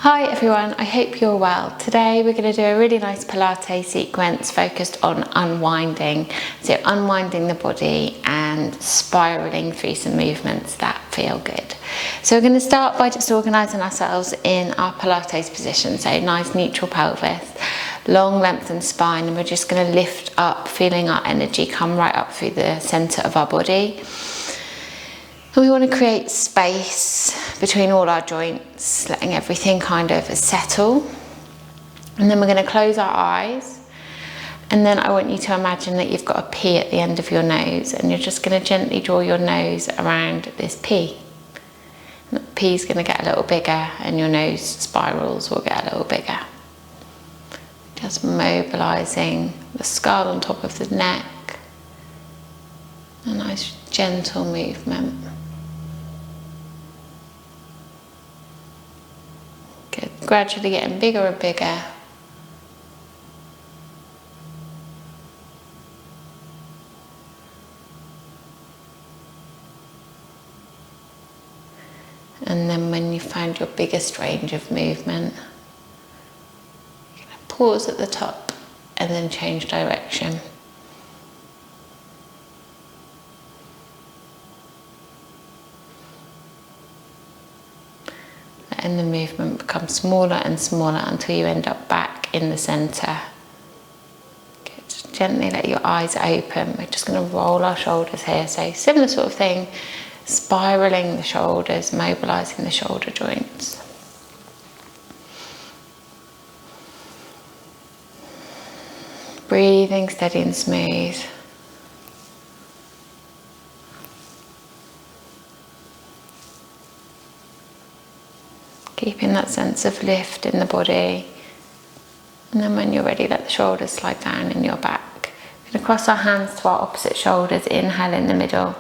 Hi everyone, I hope you're well. Today we're going to do a really nice Pilates sequence focused on unwinding. So unwinding the body and spiraling through some movements that feel good. So we're going to start by just organising ourselves in our Pilates position. So nice neutral pelvis, long lengthened spine, and we're just going to lift up, feeling our energy come right up through the centre of our body. And we want to create space between all our joints, letting everything kind of settle. And then we're going to close our eyes. And then I want you to imagine that you've got a P at the end of your nose, and you're just going to gently draw your nose around this P. And the P is going to get a little bigger, and your nose spirals will get a little bigger. Just mobilising the skull on top of the neck. A nice gentle movement. Good. Gradually getting bigger and bigger. And then when you find your biggest range of movement, you're going to pause at the top and then change direction. And the movement becomes smaller and smaller until you end up back in the centre. Good. Gently let your eyes open. We're just going to roll our shoulders here. So similar sort of thing, spiralling the shoulders, mobilising the shoulder joints. Breathing steady and smooth. Keeping that sense of lift in the body. And then when you're ready, let the shoulders slide down in your back. We're going to cross our hands to our opposite shoulders, inhale in the middle.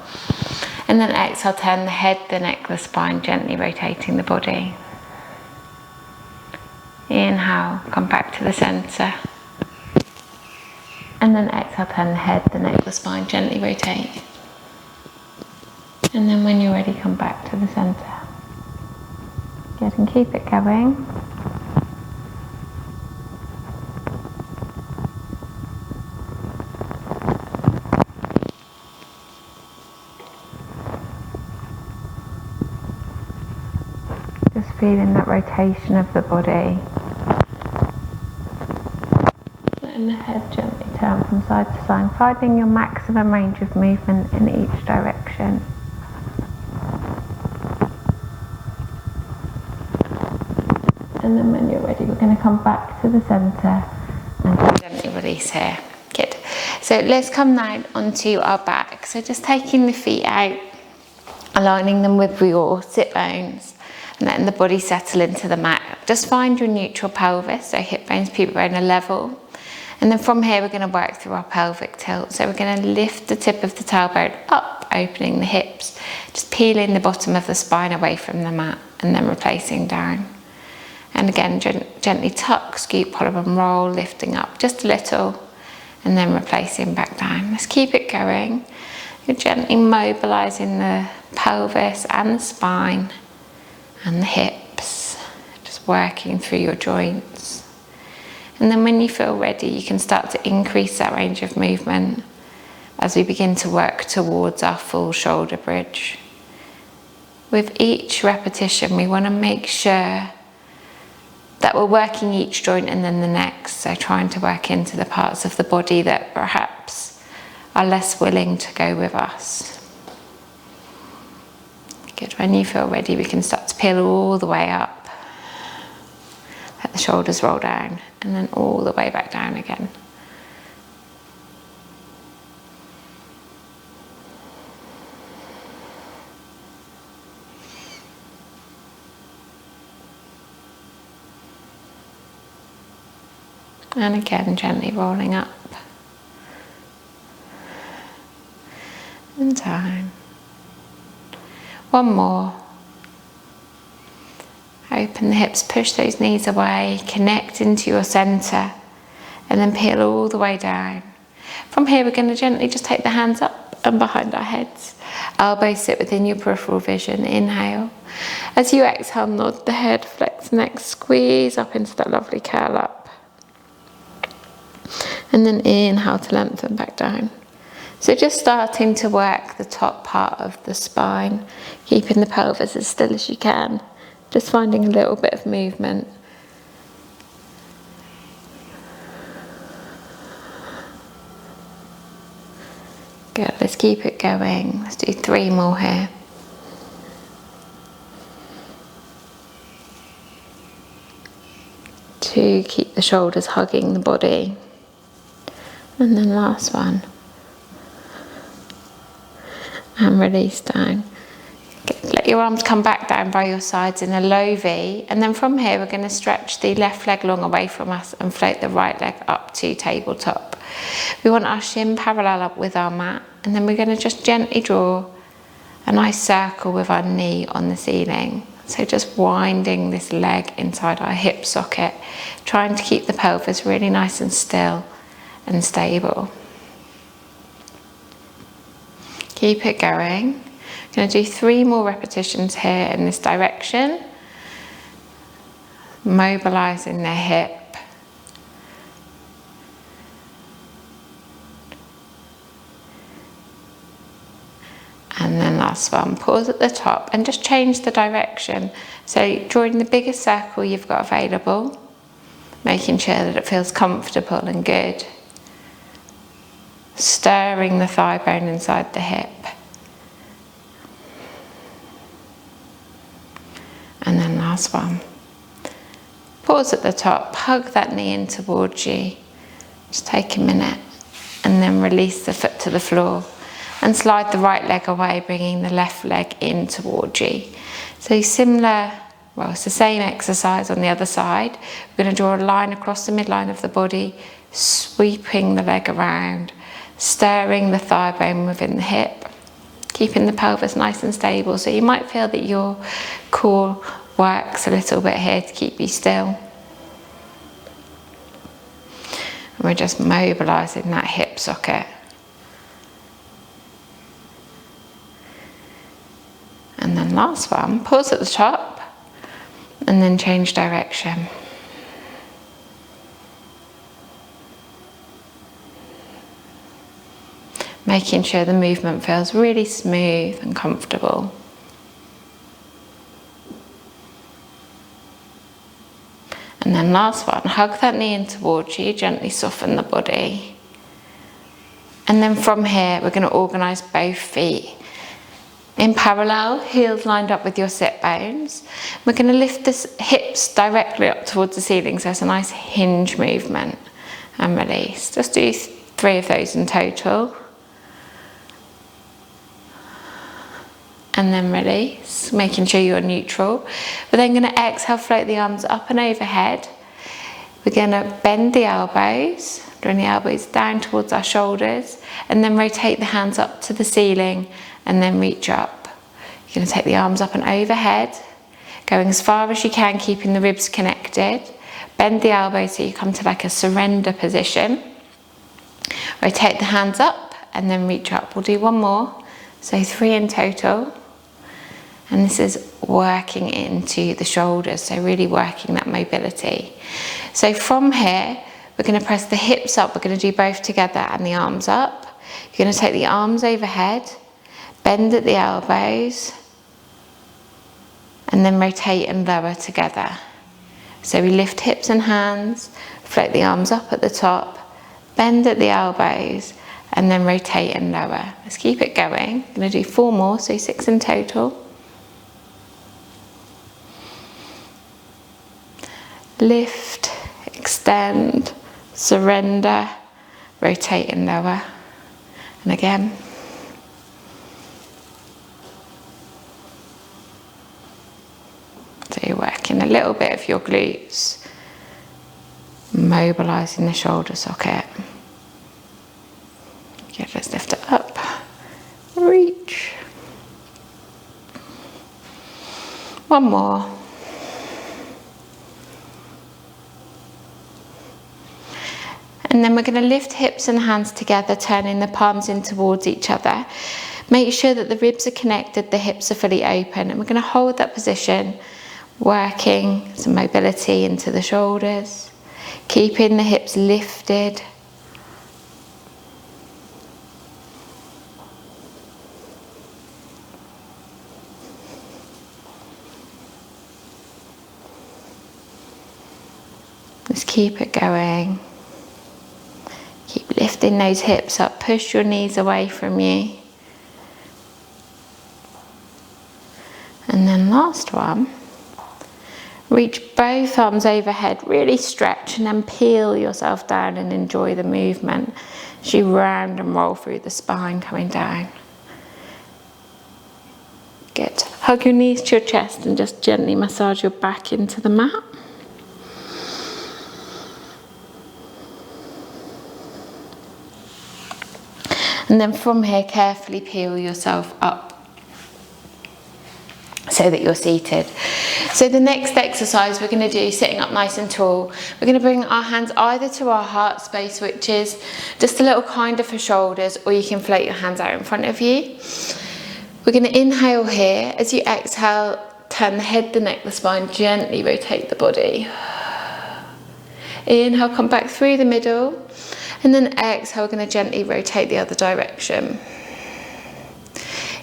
And then exhale, turn the head, the neck, the spine, gently rotating the body. Inhale, come back to the centre. And then exhale, turn the head, the neck, the spine, gently rotate. And then when you're ready, come back to the centre. Good, and keep it going. Just feeling that rotation of the body. Letting the head gently turn from side to side, finding your maximum range of movement in each direction. And then when you're ready, we're going to come back to the centre and gently release here. Good. So let's come now onto our back. So just taking the feet out, aligning them with your sit bones, and letting the body settle into the mat. Just find your neutral pelvis, so hip bones, pubic bone are level. And then from here, we're going to work through our pelvic tilt. So we're going to lift the tip of the tailbone up, opening the hips, just peeling the bottom of the spine away from the mat, and then replacing down. And again, gently tuck, scoop, pull and roll, lifting up just a little, and then replacing back down. Let's keep it going. You're gently mobilising the pelvis and the spine and the hips, just working through your joints. And then when you feel ready, you can start to increase that range of movement as we begin to work towards our full shoulder bridge. With each repetition, we want to make sure that we're working each joint and then the next, so trying to work into the parts of the body that perhaps are less willing to go with us. Good, when you feel ready, we can start to peel all the way up. Let the shoulders roll down, and then all the way back down again. And again, gently rolling up. And down. One more. Open the hips, push those knees away, connect into your centre, and then peel all the way down. From here, we're going to gently just take the hands up and behind our heads. Elbows sit within your peripheral vision. Inhale. As you exhale, nod the head, flex Relax the neck, squeeze up into that lovely curl up. And then inhale to lengthen back down. So just starting to work the top part of the spine, keeping the pelvis as still as you can. Just finding a little bit of movement. Good, let's keep it going. Let's do 3 more here. To keep the shoulders hugging the body. And then last one. And release down. Good. Let your arms come back down by your sides in a low V. And then from here, we're going to stretch the left leg long away from us and float the right leg up to tabletop. We want our shin parallel up with our mat. And then we're going to just gently draw a nice circle with our knee on the ceiling. So just winding this leg inside our hip socket, trying to keep the pelvis really nice and still and stable. Keep it going. I'm going to do 3 more repetitions here in this direction. Mobilizing the hip. And then last one, pause at the top and just change the direction. So drawing the biggest circle you've got available, making sure that it feels comfortable and good. Stirring the thigh bone inside the hip. And then last one. Pause at the top, hug that knee in towards you. Just take a minute and then release the foot to the floor. And slide the right leg away, bringing the left leg in towards you. So similar, well, it's the same exercise on the other side. We're going to draw a line across the midline of the body, sweeping the leg around, stirring the thigh bone within the hip, keeping the pelvis nice and stable. So you might feel that your core works a little bit here to keep you still. And we're just mobilizing that hip socket. And then last one, pause at the top and then change direction. Making sure the movement feels really smooth and comfortable. And then last one, hug that knee in towards you, gently soften the body. And then from here, we're going to organise both feet. In parallel, heels lined up with your sit bones. We're going to lift the hips directly up towards the ceiling, so it's a nice hinge movement. And release. Just do 3 of those in total. And then release, making sure you're neutral. We're then going to exhale, float the arms up and overhead. We're going to bend the elbows, drawing the elbows down towards our shoulders, and then rotate the hands up to the ceiling. And then reach up. You're going to take the arms up and overhead, going as far as you can, keeping the ribs connected. Bend the elbows so you come to like a surrender position. Rotate the hands up and then reach up. We'll do 1 more, so 3 in total. And this is working into the shoulders, so really working that mobility. So from here, we're going to press the hips up. We're going to do both together and the arms up. You're going to take the arms overhead. Bend at the elbows and then rotate and lower together. So we lift hips and hands, float the arms up at the top, bend at the elbows and then rotate and lower. Let's keep it going. I'm going to do 4 more, so 6 in total. Lift, extend, surrender, rotate and lower. And again. So you're working a little bit of your glutes, mobilising the shoulder socket. Good, let's lift it up, reach. 1 more. And then we're going to lift hips and hands together, turning the palms in towards each other. Make sure that the ribs are connected, the hips are fully open, and we're going to hold that position working some mobility into the shoulders, keeping the hips lifted. Just keep it going. Keep lifting those hips up, push your knees away from you. And then last one, reach both arms overhead, really stretch and then peel yourself down and enjoy the movement as you round and roll through the spine coming down. Good. Hug your knees to your chest and just gently massage your back into the mat. And then from here, carefully peel yourself up so that you're seated. So the next exercise we're going to do, sitting up nice and tall, we're going to bring our hands either to our heart space, which is just a little kinder for shoulders, or you can float your hands out in front of you. We're going to inhale here. As you exhale, turn the head, the neck, the spine, gently rotate the body. Inhale, come back through the middle. And then exhale, we're going to gently rotate the other direction.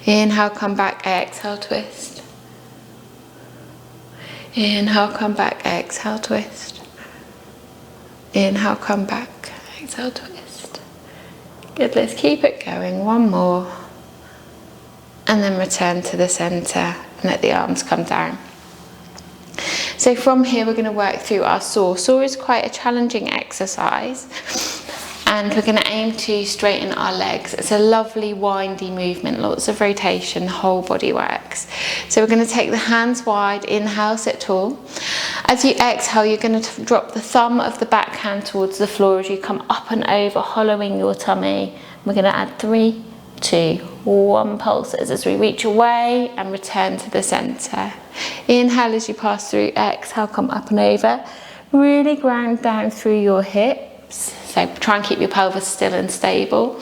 Inhale, come back, exhale, twist. Inhale, come back, exhale, twist. Inhale, come back, exhale, twist. Good, let's keep it going. One more. And then return to the centre and let the arms come down. So from here, we're going to work through our saw. Saw is quite a challenging exercise. And we're going to aim to straighten our legs. It's a lovely windy movement, lots of rotation, the whole body works. So we're going to take the hands wide, inhale, sit tall. As you exhale, you're going to drop the thumb of the back hand towards the floor as you come up and over, hollowing your tummy. We're going to add 3, 2, 1 pulses as we reach away and return to the centre. Inhale as you pass through, exhale, come up and over. Really ground down through your hips. So try and keep your pelvis still and stable.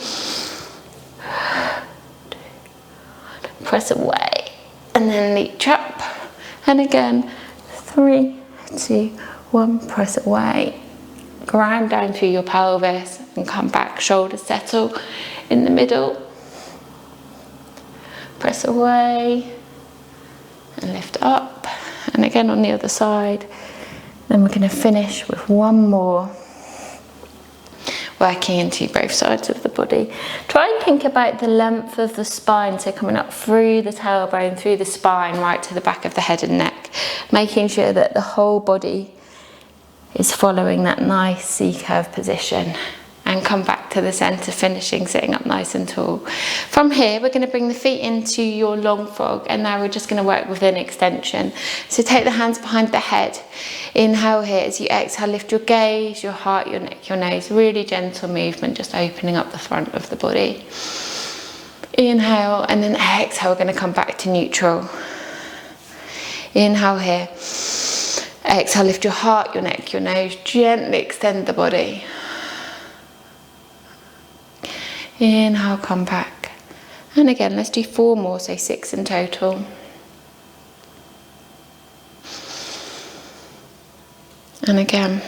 Press away and then reach up. And again, 3, 2, 1, press away. Ground down through your pelvis and come back, shoulders settle in the middle. Press away and lift up. And again on the other side. Then we're going to finish with one more. Working into both sides of the body. Try and think about the length of the spine, so coming up through the tailbone, through the spine, right to the back of the head and neck, making sure that the whole body is following that nice C-curve position. And come back to the centre, finishing sitting up nice and tall. From here, we're going to bring the feet into your long frog, and now we're just going to work with an extension. So take the hands behind the head. Inhale here. As you exhale, lift your gaze, your heart, your neck, your nose. Really gentle movement, just opening up the front of the body. Inhale, and then exhale, we're going to come back to neutral. Inhale here. Exhale, lift your heart, your neck, your nose. Gently extend the body. Inhale, come back. And again, let's do 4 more, so 6 in total. And again.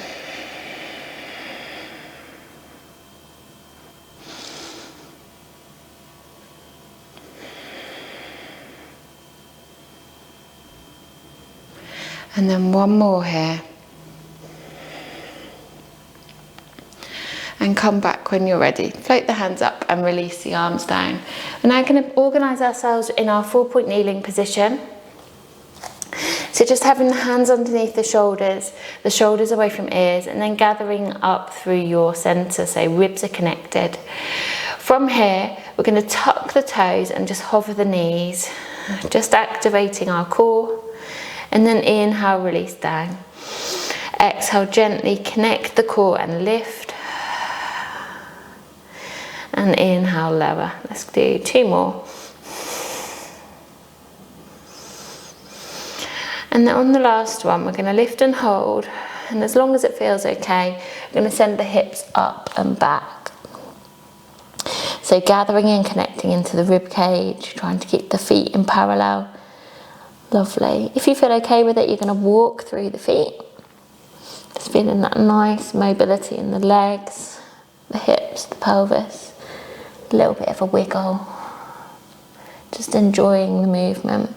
And then 1 more here. And come back when you're ready. Float the hands up and release the arms down. We're now going to organise ourselves in our 4-point kneeling position. So just having the hands underneath the shoulders away from ears, and then gathering up through your centre, so ribs are connected. From here, we're going to tuck the toes and just hover the knees, just activating our core. And then inhale, release down. Exhale, gently connect the core and lift. And inhale, lower. Let's do 2 more. And then on the last one, we're going to lift and hold. And as long as it feels okay, we're going to send the hips up and back. So gathering and connecting into the rib cage, trying to keep the feet in parallel Lovely. If you feel okay with it, you're going to walk through the feet. Just feeling that nice mobility in the legs, the hips, the pelvis. A little bit of a wiggle. Just enjoying the movement.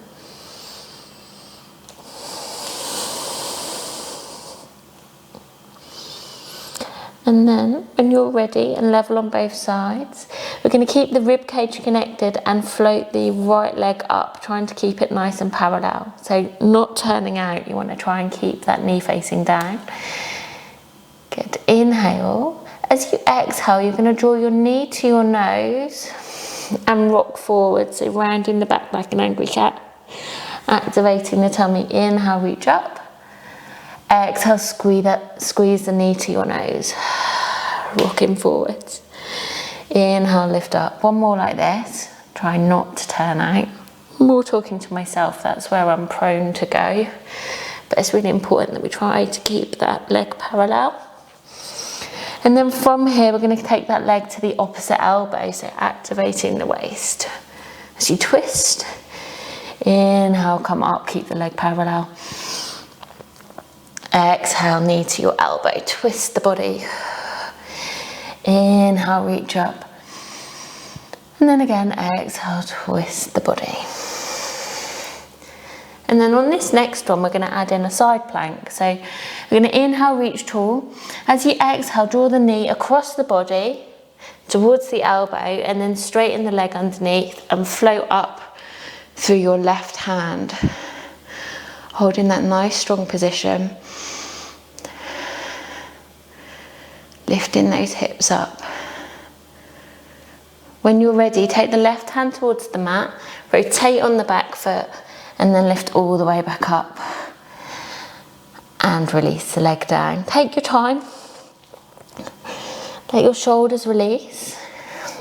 And then, when you're ready and level on both sides, we're going to keep the rib cage connected and float the right leg up, trying to keep it nice and parallel. So not turning out, you want to try and keep that knee facing down. Good. Inhale. As you exhale, you're going to draw your knee to your nose and rock forward, so rounding the back like an angry cat. Activating the tummy. Inhale, reach up. Exhale, squeeze the knee to your nose, rocking forwards. Inhale, lift up. One more like this. Try not to turn out. More talking to myself, that's where I'm prone to go. But it's really important that we try to keep that leg parallel. And then from here, we're going to take that leg to the opposite elbow, so activating the waist. As you twist, inhale, come up, keep the leg parallel. Exhale, knee to your elbow, twist the body. Inhale, reach up. And then again, exhale, twist the body. And then on this next one, we're going to add in a side plank. So we're going to inhale, reach tall. As you exhale, draw the knee across the body towards the elbow and then straighten the leg underneath and float up through your left hand. Holding that nice strong position. Lifting those hips up. When you're ready, take the left hand towards the mat, rotate on the back foot, and then lift all the way back up. And release the leg down. Take your time. Let your shoulders release.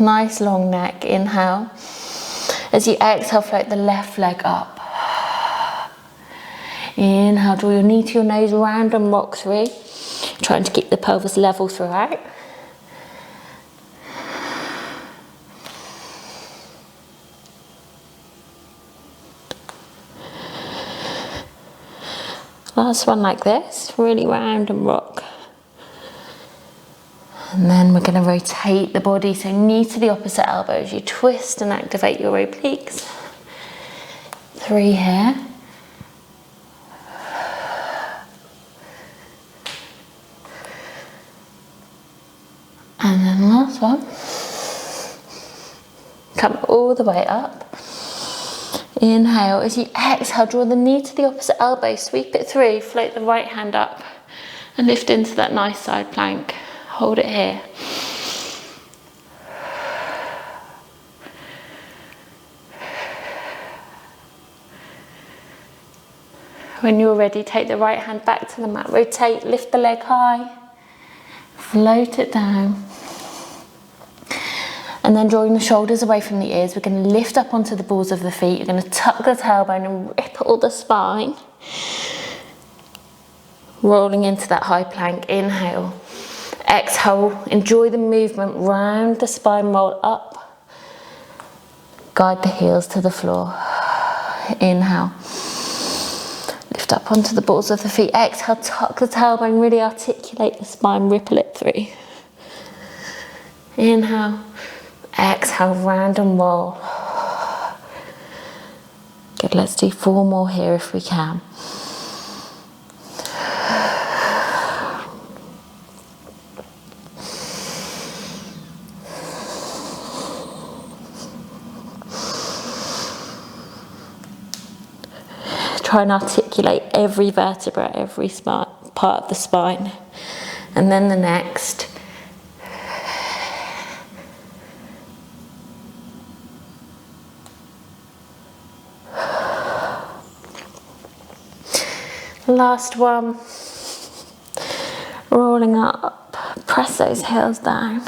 Nice long neck, inhale. As you exhale, float the left leg up. Inhale, draw your knee to your nose, round and rock through. Trying to keep the pelvis level throughout. Last one like this, really round and rock. And then we're going to rotate the body, so knee to the opposite elbow as you twist and activate your obliques. 3 here. And then last one. Come all the way up. Inhale. As you exhale, draw the knee to the opposite elbow, sweep it through, float the right hand up and lift into that nice side plank. Hold it here. When you're ready, take the right hand back to the mat, rotate, lift the leg high, float it down. And then drawing the shoulders away from the ears, we're going to lift up onto the balls of the feet. You're going to tuck the tailbone and ripple the spine. Rolling into that high plank, inhale. Exhale, enjoy the movement, round the spine, roll up. Guide the heels to the floor. Inhale. Lift up onto the balls of the feet. Exhale, tuck the tailbone, really articulate the spine, ripple it through. Inhale. Exhale, round and roll. Good, let's do 4 more here if we can. Try and articulate every vertebra, every part of the spine. And then the next. Last one. Rolling up, press those heels down.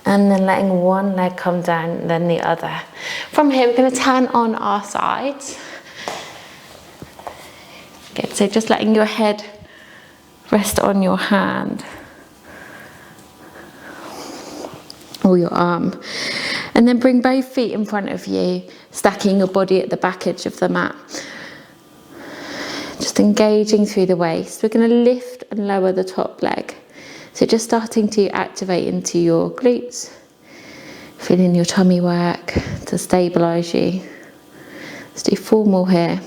And then letting one leg come down, then the other. From here, we're going to turn on our sides. Good, so just letting your head rest on your hand or your arm. And then bring both feet in front of you, stacking your body at the back edge of the mat. Just engaging through the waist. We're going to lift and lower the top leg. So just starting to activate into your glutes. Feeling your tummy work to stabilise you. Let's do 4 more here.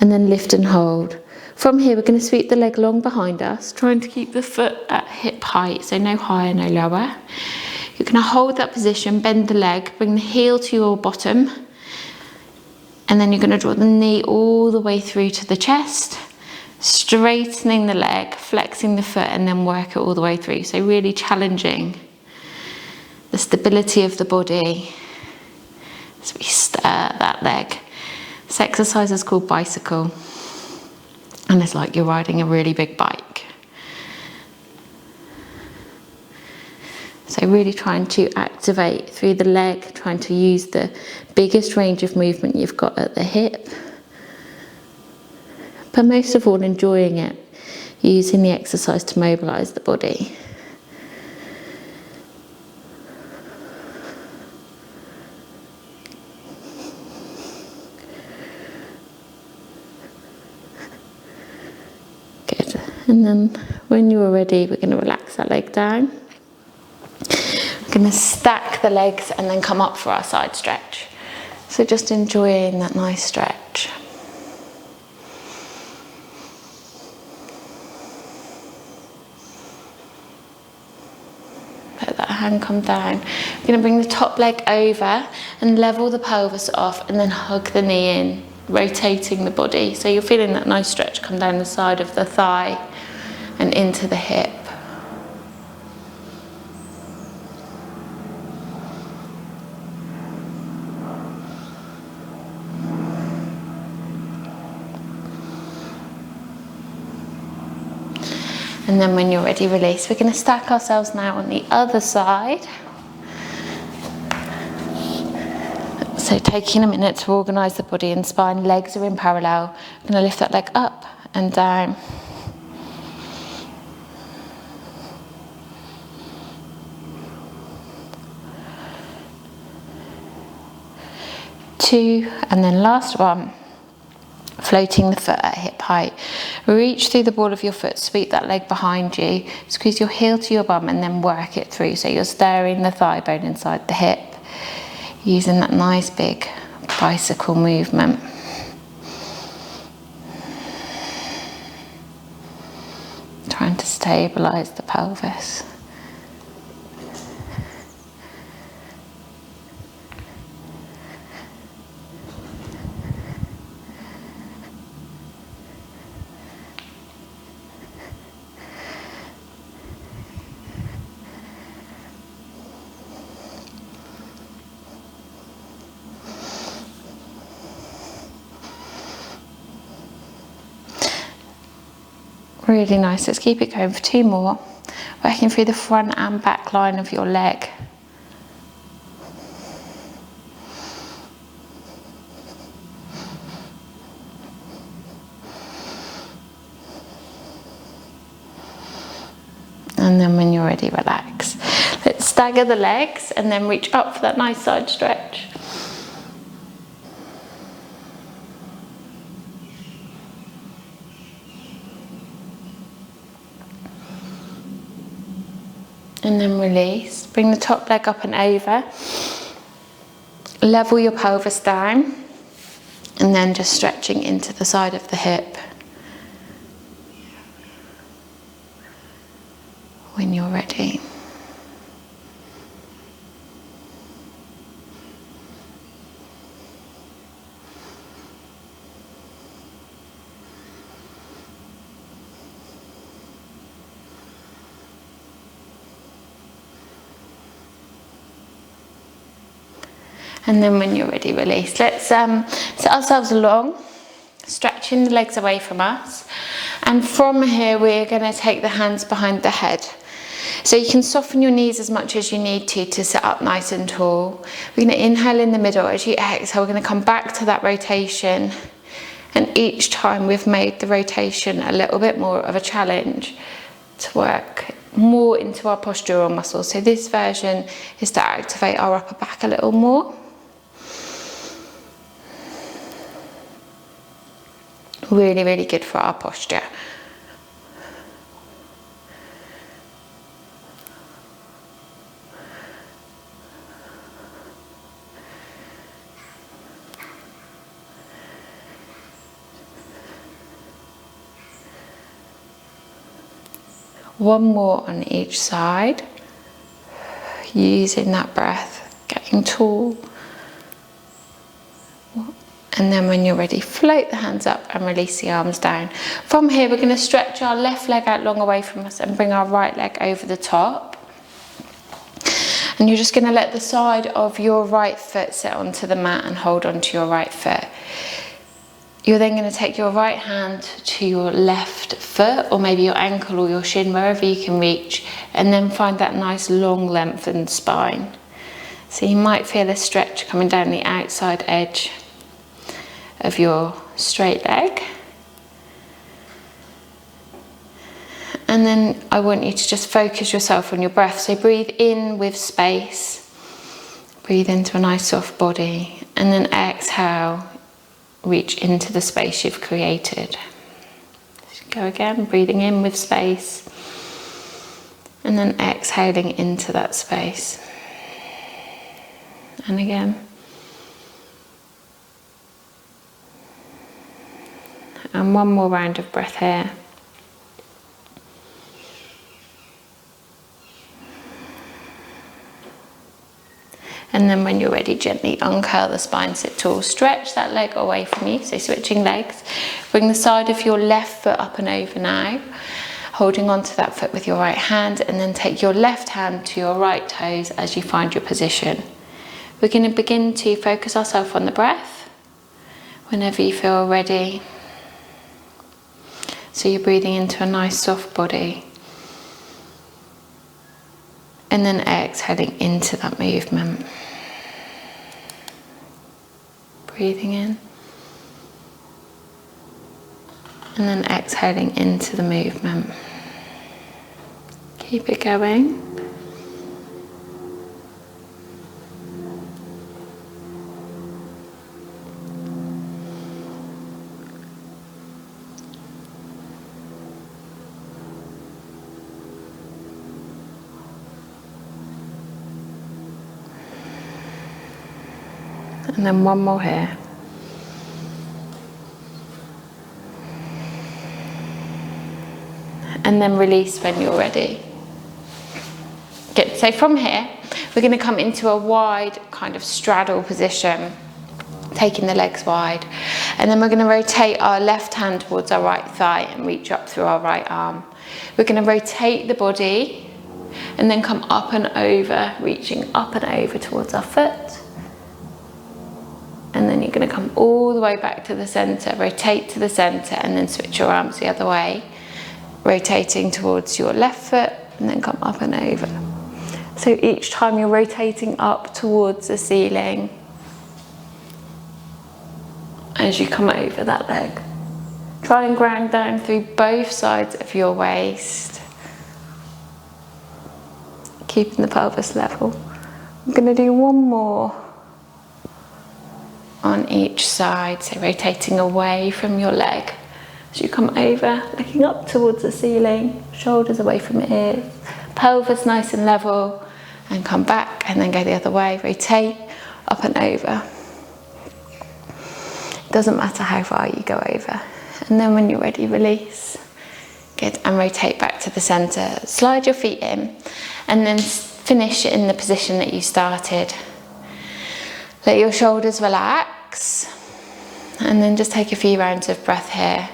And then lift and hold. From here, we're going to sweep the leg long behind us, trying to keep the foot at hip height, so no higher, no lower. You're going to hold that position, bend the leg, bring the heel to your bottom, and then you're going to draw the knee all the way through to the chest, straightening the leg, flexing the foot, and then work it all the way through. So really challenging the stability of the body as we stir that leg. This exercise is called bicycle, and it's like you're riding a really big bike. So really trying to activate through the leg, trying to use the biggest range of movement you've got at the hip, but most of all enjoying it, using the exercise to mobilise the body. Good. And then when you're ready, we're going to relax that leg down. We're going to stack the legs and then come up for our side stretch. So just enjoying that nice stretch. Let that hand come down. We're going to bring the top leg over and level the pelvis off, and then hug the knee in, rotating the body. So you're feeling that nice stretch come down the side of the thigh and into the hip. And then when you're ready, release. We're going to stack ourselves now on the other side. So taking a minute to organise the body and spine, legs are in parallel. I'm going to lift that leg up and down. Two, and then last one. Floating the foot at hip height. Reach through the ball of your foot, sweep that leg behind you, squeeze your heel to your bum and then work it through. So you're stirring the thigh bone inside the hip, using that nice big bicycle movement. Trying to stabilise the pelvis. Really nice. Let's keep it going for 2 more. Working through the front and back line of your leg. And then when you're ready, relax. Let's stagger the legs and then reach up for that nice side stretch. And then release. Bring the top leg up and over. Level your pelvis down. And then just stretching into the side of the hip. When you're ready. And then when you're ready, release. Let's set ourselves along, stretching the legs away from us. And from here, we're going to take the hands behind the head. So you can soften your knees as much as you need to sit up nice and tall. We're going to inhale in the middle. As you exhale, we're going to come back to that rotation. And each time we've made the rotation a little bit more of a challenge to work more into our postural muscles. So this version is to activate our upper back a little more. Really, really good for our posture. One more on each side, using that breath, getting tall. And then when you're ready, float the hands up and release the arms down. From here, we're going to stretch our left leg out long away from us and bring our right leg over the top. And you're just going to let the side of your right foot sit onto the mat and hold onto your right foot. You're then going to take your right hand to your left foot, or maybe your ankle or your shin, wherever you can reach, and then find that nice long lengthened spine. So you might feel a stretch coming down the outside edge of your straight leg. And then I want you to just focus yourself on your breath. So breathe in with space, breathe into a nice soft body, and then exhale, reach into the space you've created. Just go again, breathing in with space, and then exhaling into that space. And again. And one more round of breath here. And then when you're ready, gently uncurl the spine, sit tall. Stretch that leg away from you, so switching legs. Bring the side of your left foot up and over now, holding onto that foot with your right hand, and then take your left hand to your right toes as you find your position. We're going to begin to focus ourselves on the breath whenever you feel ready. So you're breathing into a nice soft body, and then exhaling into that movement. Breathing in, and then exhaling into the movement. Keep it going. And then one more here. And then release when you're ready. Good. So from here, we're going to come into a wide kind of straddle position, taking the legs wide. And then we're going to rotate our left hand towards our right thigh and reach up through our right arm. We're going to rotate the body and then come up and over, reaching up and over towards our foot. And then you're going to come all the way back to the centre, rotate to the centre, and then switch your arms the other way, rotating towards your left foot, and then come up and over. So each time you're rotating up towards the ceiling as you come over that leg. Try and ground down through both sides of your waist, keeping the pelvis level. I'm going to do one more on each side, so rotating away from your leg as you come over, looking up towards the ceiling, shoulders away from ears, pelvis nice and level, and come back and then go the other way, rotate up and over. Doesn't matter how far you go over. And then when you're ready, release. Good, and rotate back to the centre. Slide your feet in and then finish in the position that you started. Let your shoulders relax, and then just take a few rounds of breath here,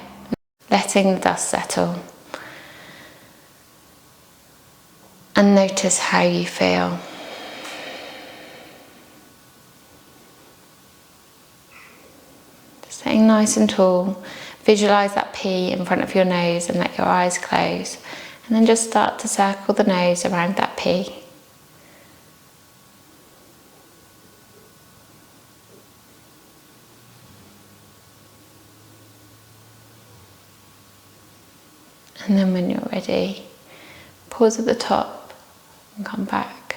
letting the dust settle. And notice how you feel. Staying nice and tall, visualise that P in front of your nose and let your eyes close. And then just start to circle the nose around that P. And then when you're ready, Pause at the top and come back.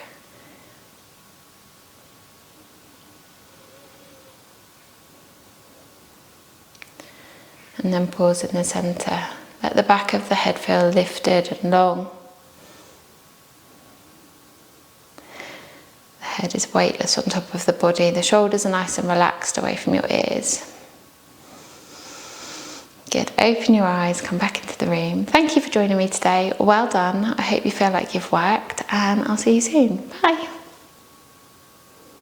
And then pause in the centre. Let the back of the head feel lifted and long. The head is weightless on top of the body. The shoulders are nice and relaxed away from your ears. Good. Open your eyes, come back into the room. Thank you for joining me today. Well done. I hope you feel like you've worked, and I'll see you soon. Bye.